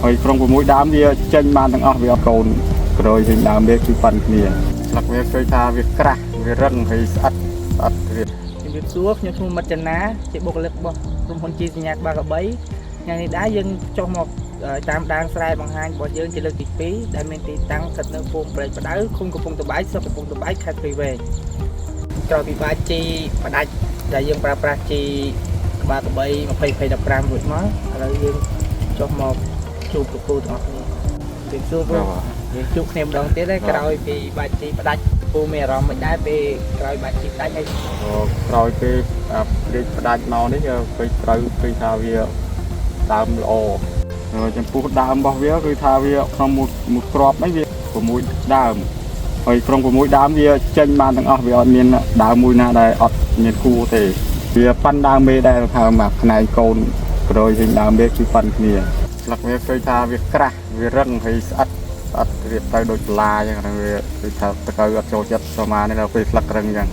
ហើយក្នុង6ដើមវាចេញបានទាំងអស់វាអត់កូនក្រោយវិញដើមវាគឺប៉ាន់គ្នាស្លឹកវាឃើញថាវាក្រាស់វារឹងហើយស្អិតទៀតជំរាបសួរខ្ញុំឈ្មោះមិត្តចនាជាបុគ្គលិករបស់ក្រុមហ៊ុនជីសញ្ញាបាកាបីថ្ងៃនេះដែរយើងចុះមកតាមដានស្រែបង្ហាញរបស់យើងជាលើកទី2ដែលមានទីតាំងស្ថិតនៅភូមិព្រែកបដៅឃុំកំពង់ត្បែកស្រុកកំពង់ត្បែកខេត្តព្រៃវែងក្រោយពីបាច់ជីផ្ដាច់ដែលយើងប្រើប្រាស់ជីក្បាលក្បី2015រួចមកឥឡូវយើងចុះមកជួបលោកគ្រូទាំងអស់គ្នាជំរាបសួរគ្រូយើងជួបគ្នាម្ដងទៀតហើយក្រោយពីបាច់ជីផ្ដាច់គ្រូមានអារម្មណ៍មិនដែរពេលក្រោយបាច់ជីផ្ដាច់ហើយក្រោយពេលព្រាចផ្ដាច់មកនេះពេលត្រូវឃើញថាវាដើមល្អចំពោះដើមរបស់វាគឺថាវាក្នុងមួយគ្រាប់នេះវា6ដើមហើយក្នុង6ដើមវាចេញបានទាំងអស់វាអត់មានដើមមួយណាដែលអត់មានគូទេវាប៉ាន់ដើមមេដែលថាមកផ្នែកកូនក្រោយវិញដើមមេគឺប៉ាន់គ្នាស្លឹកវាឃើញថាវាក្រាស់វារឹងហើយស្អិតរៀបទៅដូចបន្លាអញ្ចឹងវាគឺថាតកៅអត់ចូលចិត្តប្រមាណនេះដល់ពេលស្លឹករឹងអញ្ចឹង